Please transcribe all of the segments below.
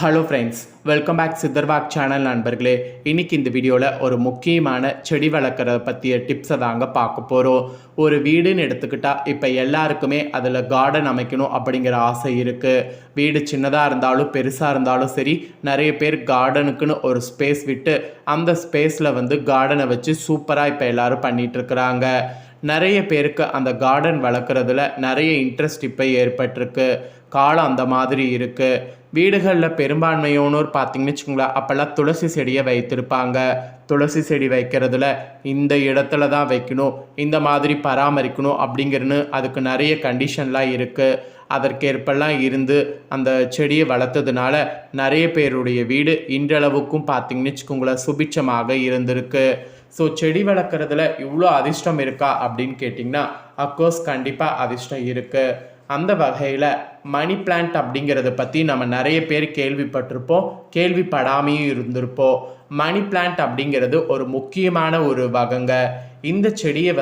Hello friends, welcome back Siddharvak channel நண்பர்களே. இன்றைக்கி இந்த வீடியோவில் ஒரு முக்கியமான செடி வளர்க்குறத பற்றிய டிப்ஸை தாங்க பார்க்க போகிறோம். ஒரு வீடுன்னு எடுத்துக்கிட்டால் இப்போ எல்லாருக்குமே அதில் கார்டன் அமைக்கணும் அப்படிங்கிற ஆசை இருக்குது. வீடு சின்னதாக இருந்தாலும் பெருசாக இருந்தாலும் சரி, நிறைய பேர் கார்டனுக்குன்னு ஒரு ஸ்பேஸ் விட்டு அந்த ஸ்பேஸில் கார்டனை வச்சு சூப்பராக இப்போ எல்லோரும் பண்ணிகிட்ருக்குறாங்க. நிறைய பேருக்கு அந்த கார்டன் வளர்க்குறதுல நிறைய இன்ட்ரெஸ்ட் இப்போ ஏற்பட்டிருக்கு. காலம் அந்த மாதிரி இருக்குது. வீடுகளில் பெரும்பான்மையோனோர் பார்த்திங்கன்னு வச்சுக்கோங்களேன், அப்போல்லாம் துளசி செடியை வைத்திருப்பாங்க. துளசி செடி வைக்கிறதுல இந்த இடத்துல தான் வைக்கணும், இந்த மாதிரி பராமரிக்கணும் அப்படிங்கிறன்னு அதுக்கு நிறைய கண்டிஷன்லாம் இருக்குது. அதற்கேற்பெல்லாம் இருந்து அந்த செடியை வளர்த்ததுனால நிறைய பேருடைய வீடு இன்றளவுக்கும் பார்த்திங்கன்னு வச்சுக்கோங்களேன் சுபிட்சமாக இருந்திருக்கு. ஸோ செடி வளர்க்குறதுல இவ்வளோ அதிர்ஷ்டம் இருக்கா அப்படின்னு கேட்டிங்கன்னா, அஃப்கோர்ஸ் கண்டிப்பாக அதிர்ஷ்டம் இருக்குது. அந்த வகையில் மணி பிளான்ட் அப்படிங்கிறத பற்றி நம்ம நிறைய பேர் கேள்விப்பட்டிருப்போம், கேள்விப்படாமையும் இருந்திருப்போம். மணி பிளான்ட் அப்படிங்கிறது ஒரு முக்கியமான ஒரு வகைங்க. இந்த செடியை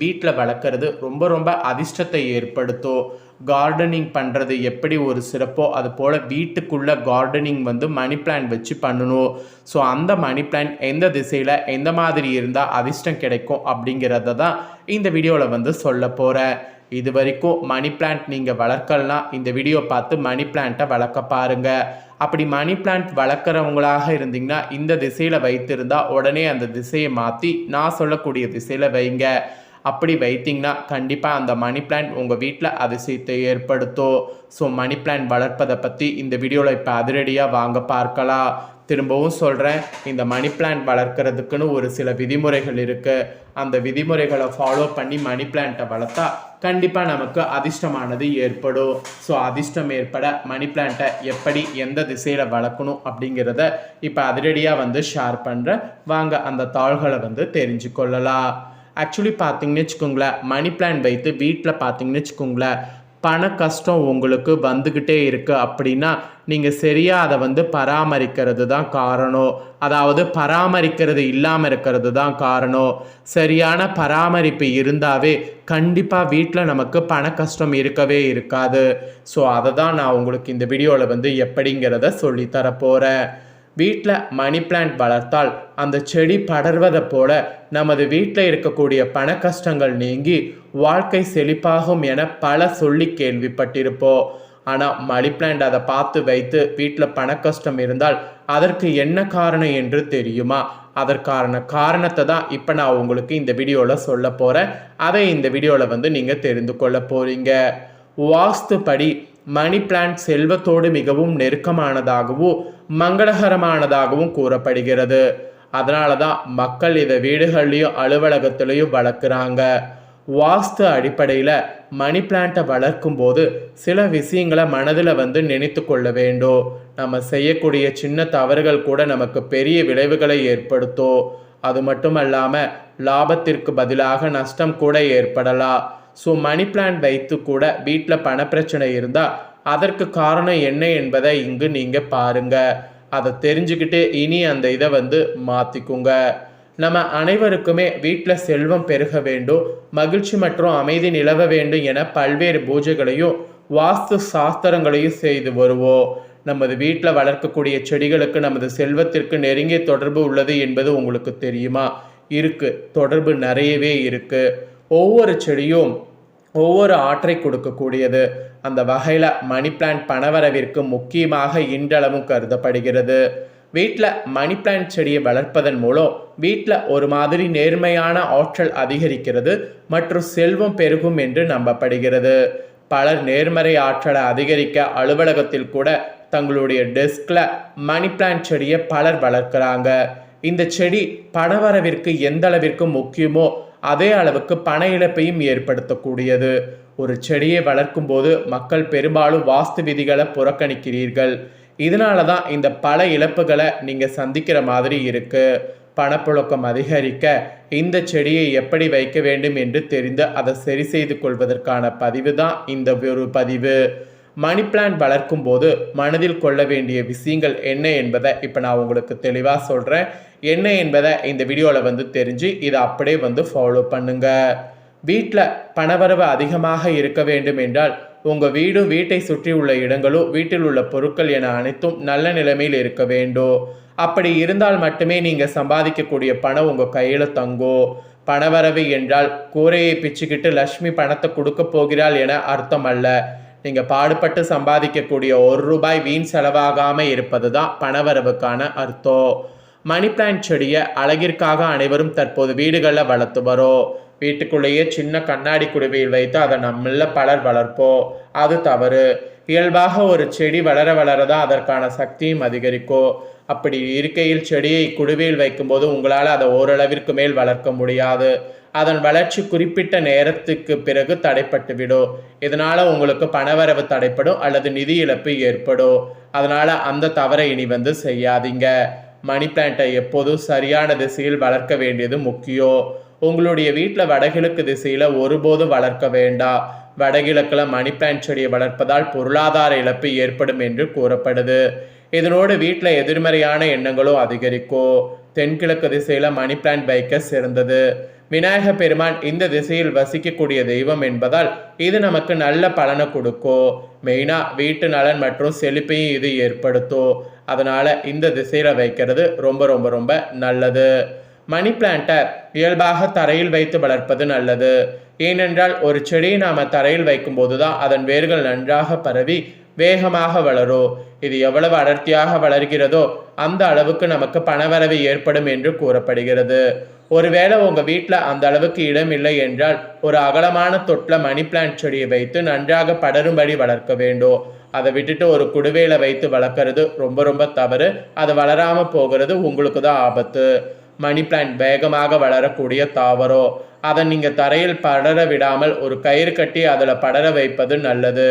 வீட்டில் வளர்க்குறது ரொம்ப ரொம்ப அதிர்ஷ்டத்தை ஏற்படுத்தும். கார்டனிங் பண்ணுறது எப்படி ஒரு சிறப்போ அது போல் வீட்டுக்குள்ளே கார்டனிங் மணி பிளான்ட் வச்சு பண்ணணும். ஸோ அந்த மணி பிளான்ட் எந்த திசையில் எந்த மாதிரி இருந்தால் அதிர்ஷ்டம் கிடைக்கும் அப்படிங்கிறத தான் இந்த வீடியோவில் சொல்ல போகிறேன். இது வரைக்கும் மணி பிளான்ட் நீங்கள் வளர்க்கலனா இந்த வீடியோ பார்த்து மணி பிளான்ட்டை வளர்க்க பாருங்கள். அப்படி மணி பிளான்ட் வளர்க்குறவங்களாக இருந்தீங்கன்னா இந்த திசையில் வைத்திருந்தால் உடனே அந்த திசையை மாற்றி நான் சொல்லக்கூடிய திசையில் வைங்க. அப்படி வைத்திங்கன்னா கண்டிப்பாக அந்த மணி பிளான்ட் உங்கள் வீட்டில் அதிசயத்தை ஏற்படுத்தும். ஸோ மணி பிளான்ட் வளர்ப்பதை பற்றி இந்த வீடியோவில் இப்போ அதிரடியாக வாங்க பார்க்கலாம். திரும்பவும் சொல்கிறேன், இந்த மணி பிளான்ட் வளர்க்குறதுக்குன்னு ஒரு சில விதிமுறைகள் இருக்குது. அந்த விதிமுறைகளை ஃபாலோ பண்ணி மணி பிளான்ட்டை வளர்த்தா கண்டிப்பாக நமக்கு அதிர்ஷ்டமானது ஏற்படும். ஸோ அதிர்ஷ்டம் ஏற்பட மணி பிளான்ட்டை எப்படி எந்த திசையில் வளர்க்கணும் அப்படிங்கிறத இப்போ அதிரடியாக ஷேர் பண்ணுறேன். வாங்க அந்த தாள்களை தெரிஞ்சுக்கொள்ளலாம். ஆக்சுவலி பார்த்திங்கன்னு வச்சுக்கோங்களேன், மணி பிளான்ட் வைத்து வீட்டில் பார்த்திங்கன்னு வச்சுக்கோங்களேன், பண கஷ்டம் உங்களுக்கு வந்துக்கிட்டே இருக்குது அப்படின்னா நீங்கள் சரியாக அதை பராமரிக்கிறது தான் காரணம். அதாவது பராமரிக்கிறது இல்லாமல் இருக்கிறது தான் காரணம். சரியான பராமரிப்பு இருந்தாவே கண்டிப்பாக வீட்டில் நமக்கு பண கஷ்டம் இருக்கவே இருக்காது. ஸோ அதை தான் நான் உங்களுக்கு இந்த வீடியோவில் எப்படிங்கிறத சொல்லித்தரப்போகிறேன். வீட்டில் மணி பிளான்ட் வளர்த்தால் அந்த செடி படர்வதை போல நமது வீட்டில் இருக்கக்கூடிய பண கஷ்டங்கள் நீங்கி வாழ்க்கை செழிப்பாகும் என பல சொல்லி கேள்விப்பட்டிருப்போம். ஆனால் மணி பிளான்ட் அதை பார்த்து வைத்து வீட்டில் பண கஷ்டம் இருந்தால் அதற்கு என்ன காரணம் என்று தெரியுமா? அதற்கான காரணத்தை தான் இப்போ நான் உங்களுக்கு இந்த வீடியோவில் சொல்ல போகிறேன். அதை இந்த வீடியோவில் நீங்கள் தெரிந்து கொள்ள போகிறீங்க. வாஸ்துப்படி மணி பிளான்ட் செல்வத்தோடு மிகவும் நெருக்கமானதாகவும் மங்களகரமானதாகவும் கூறப்படுகிறது. அதனால தான் மக்கள் இதை வீடுகள்லையும் அலுவலகத்திலையும் வளர்க்குறாங்க. வாஸ்து அடிப்படையில் மணி பிளான்ட்டை வளர்க்கும் போது சில விஷயங்களை மனதில் நினைத்து கொள்ள வேண்டும். நம்ம செய்யக்கூடிய சின்ன தவறுகள் கூட நமக்கு பெரிய விளைவுகளை ஏற்படுத்தும். அது மட்டும் இல்லாமல் லாபத்திற்கு பதிலாக நஷ்டம் கூட ஏற்படலாம். ஸோ மணி பிளான்ட் வைத்து கூட வீட்டில் பணப்பிரச்சனை இருந்தால் அதற்கு காரணம் என்ன என்பதை இங்கு நீங்கள் பாருங்கள். அதை தெரிஞ்சுக்கிட்டு இனி அந்த இதை மாற்றிக்குங்க. நம்ம அனைவருக்குமே வீட்டில் செல்வம் பெருக வேண்டும், மகிழ்ச்சி மற்றும் அமைதி நிலவ வேண்டும் என பல்வேறு பூஜைகளையும் வாஸ்து சாஸ்திரங்களையும் செய்து வருவோம். நமது வீட்டில் வளர்க்கக்கூடிய செடிகளுக்கு நமது செல்வத்திற்கு நெருங்கிய தொடர்பு உள்ளது என்பது உங்களுக்கு தெரியுமா? இருக்குது, தொடர்பு நிறையவே இருக்குது. ஒவ்வொரு செடியும் ஒவ்வொரு ஆற்றை கொடுக்கக்கூடியது. அந்த வகையில் மணி பிளான்ட் பணவரவிற்கு முக்கியமாக இன்றளவும் கருதப்படுகிறது. வீட்டில் மணி பிளான்ட் செடியை வளர்ப்பதன் மூலம் வீட்டில் ஒரு மாதிரி நேர்மையான ஆற்றல் அதிகரிக்கிறது மற்றும் செல்வம் பெருகும் என்று நம்பப்படுகிறது. பலர் நேர்மறை ஆற்றலை அதிகரிக்க அலுவலகத்தில் கூட தங்களுடைய டெஸ்கில் மணி பிளான்ட் செடியை பலர் வளர்க்குறாங்க. இந்த செடி பணவரவிற்கு எந்த அளவிற்கு முக்கியமோ அதே அளவுக்கு பண இழப்பையும் ஏற்படுத்தக்கூடியது. ஒரு செடியை வளர்க்கும் போது மக்கள் பெரும்பாலும் வாஸ்து விதிகளை புறக்கணிக்கிறீர்கள். இதனால தான் இந்த பல இழப்புகளை நீங்கள் சந்திக்கிற மாதிரி இருக்குது. பணப்புழக்கம் அதிகரிக்க இந்த செடியை எப்படி வைக்க வேண்டும் என்று தெரிந்து அதை சரி செய்து கொள்வதற்கான பதிவு தான் இந்த ஒரு பதிவு. மணி பிளான்ட் வளர்க்கும் போது மனதில் கொள்ள வேண்டிய விஷயங்கள் என்ன என்பதை இப்போ நான் உங்களுக்கு தெளிவாக சொல்கிறேன். என்ன என்பதை இந்த வீடியோவில் தெரிஞ்சு இதை அப்படியே ஃபாலோ பண்ணுங்கள். வீட்டில் பணவரவு அதிகமாக இருக்க வேண்டும் என்றால் உங்கள் வீடும் வீட்டை சுற்றி உள்ள இடங்களும் வீட்டில் உள்ள பொருட்கள் என அனைத்தும் நல்ல நிலைமையில் இருக்க வேண்டும். அப்படி இருந்தால் மட்டுமே நீங்கள் சம்பாதிக்கக்கூடிய பணம் உங்கள் கையில் தங்கும். பணவரவு என்றால் கூரையை பிச்சுக்கிட்டு லக்ஷ்மி பணத்தை கொடுக்க போகிறாள் என அர்த்தம் அல்ல. நீங்கள் பாடுபட்டு சம்பாதிக்கக்கூடிய ₹1 வீண் செலவாகாமல் இருப்பது தான் பணவரவுக்கான அர்த்தம். மணி பிளான்ட் செடியை அழகிற்காக அனைவரும் தற்போது வீடுகளில் வளர்த்து வரோம். வீட்டுக்குள்ளேயே சின்ன கண்ணாடி குடுவையில் வைத்து அதை நம்மள பலர் வளர்ப்போம். அது தவறு. இயல்பாக ஒரு செடி வளர வளரதான் அதற்கான சக்தியும் அதிகரிக்கும். அப்படி இருக்கையில் செடியை குடுவையில் வைக்கும்போது உங்களால் அதை ஓரளவிற்கு மேல் வளர்க்க முடியாது. அதன் வளர்ச்சி குறிப்பிட்ட நேரத்துக்கு பிறகு தடைப்பட்டுவிடும். இதனால் உங்களுக்கு பணவரவு தடைப்படும் அல்லது நிதி இழப்பு ஏற்படும். அதனால் அந்த தவறை இனி செய்யாதீங்க. மணி பிளான்ட்டை எப்போதும் சரியான திசையில் வளர்க்க வேண்டியது முக்கியம். உங்களுடைய வீட்டில் வடகிழக்கு திசையில் ஒருபோதும் வளர்க்க வேண்டாம். வடகிழக்கில் மணி பிளான்ட் செடியை வளர்ப்பதால் பொருளாதார இழப்பு ஏற்படும் என்று கூறப்படுது. இதனோடு வீட்டில் எதிர்மறையான எண்ணங்களும் அதிகரிக்கும். தென்கிழக்கு திசையில் மணி பிளான்ட் வைக்க சிறந்தது. விநாயக பெருமான் இந்த திசையில் வசிக்கக்கூடிய தெய்வம் என்பதால் இது நமக்கு நல்ல பலனை கொடுக்கும். மெயினாக வீட்டு நலன் மற்றும் செழிப்பையும் இது ஏற்படுத்தும். அதனால் இந்த திசையில் வைக்கிறது ரொம்ப ரொம்ப ரொம்ப நல்லது. மணி பிளான்ட்டை இயல்பாக தரையில் வைத்து வளர்ப்பது நல்லது. ஏனென்றால் ஒரு செடியை நாம் தரையில் வைக்கும்போது தான் அதன் வேர்கள் நன்றாக பரவி வேகமாக வளரும். இது எவ்வளவு அடர்த்தியாக வளர்கிறதோ அந்த அளவுக்கு நமக்கு பணவரவு ஏற்படும் என்று கூறப்படுகிறது. ஒருவேளை உங்கள் வீட்டில் அந்த அளவுக்கு இடம் இல்லை என்றால் ஒரு அகலமான தொட்டில் மணி பிளான்ட் செடியை வைத்து நன்றாக படரும்படி வளர்க்க வேண்டும். அதை விட்டுட்டு ஒரு குடுவையில் வைத்து வளர்க்குறது ரொம்ப ரொம்ப தவறு. அது வளராமல் போகிறது உங்களுக்கு தான் ஆபத்து. மணி பிளான்ட் வேகமாக வளரக்கூடிய தாவரம். அதை நீங்கள் தரையில் படர விடாமல் ஒரு கயிறு கட்டி அதில் படர வைப்பது நல்லது.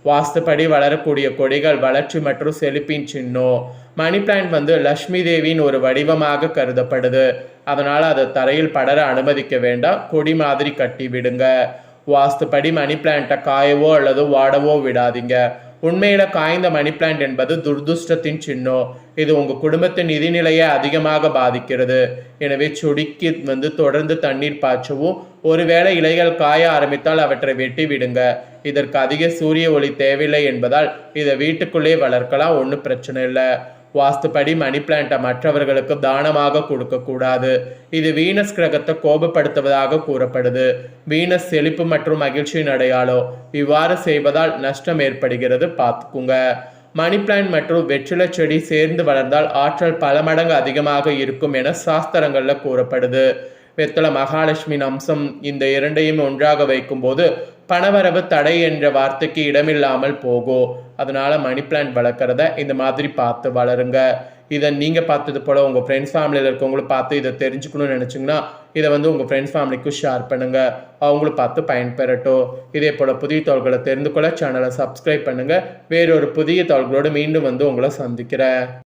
வாஸ்துப்படி வளரக்கூடிய கொடிகள் வளர்ச்சி மற்றும் செழிப்பின் சின்னம். மணி பிளான்ட் லக்ஷ்மி தேவியின் ஒரு வடிவமாக கருதப்படுது. அதனால் அதை தரையில் படர அனுமதிக்க வேண்டாம். கொடி மாதிரி கட்டி விடுங்க. வாஸ்துப்படி மணி பிளான்ட்டை காயவோ அல்லது வாடவோ விடாதீங்க. உண்மையில காய்ந்த மணி பிளான்ட் என்பது துர்துஷ்டத்தின் சின்னம். இது உங்கள் குடும்பத்தின் நிதிநிலையை அதிகமாக பாதிக்கிறது. எனவே செடிக்கு தொடர்ந்து தண்ணீர் பாய்ச்சவும், ஒருவேளை இலைகள் காய ஆரம்பித்தால் அவற்றை வெட்டி விடுங்க. இதற்கு அதிக சூரிய ஒளி தேவையில்லை என்பதால் இதை வீட்டுக்குள்ளே வளர்க்கலாம். ஒன்றும் பிரச்சனை இல்லை. வாஸ்துப்படி மணி பிளான்ட்டை மற்றவர்களுக்கு தானமாக கொடுக்கக்கூடாது. இது வீனஸ் கிரகத்தை கோபப்படுத்துவதாக கூறப்படுது. வீனஸ் செழிப்பு மற்றும் மகிழ்ச்சியின் அடையாளம். இவ்வாறு செய்வதால் நஷ்டம் ஏற்படுகிறது, பார்த்துக்குங்க. மணி பிளான்ட் மற்றும் வெற்றிலை செடி சேர்ந்து வளர்ந்தால் ஆற்றல் பல மடங்கு அதிகமாக இருக்கும் என சாஸ்திரங்களில் கூறப்படுது. வெத்தலை மகாலட்சுமியின் அம்சம். இந்த இரண்டையும் ஒன்றாக வைக்கும்போது பணவரவு தடை என்ற வார்த்தைக்கு இடமில்லாமல் போகும். அதனால மணி பிளான்ட் வளர்க்குறத இந்த மாதிரி பார்த்து வளருங்க. இதை நீங்கள் பார்த்தது போல் உங்கள் ஃப்ரெண்ட்ஸ் ஃபேமிலியில் இருக்கவங்களும் பார்த்து இதை தெரிஞ்சுக்கணும்னு நினச்சிங்கன்னா இதை உங்கள் ஃப்ரெண்ட்ஸ் ஃபேமிலிக்கும் ஷேர் பண்ணுங்கள். அவங்களும் பார்த்து பயன்பெறட்டும். இதே போல் புதிய தகவல்களை தெரிந்து கொள்ள சேனலை சப்ஸ்கிரைப் பண்ணுங்கள். வேறொரு புதிய தகவல்களோடு மீண்டும் உங்களை சந்திக்கிறேன்.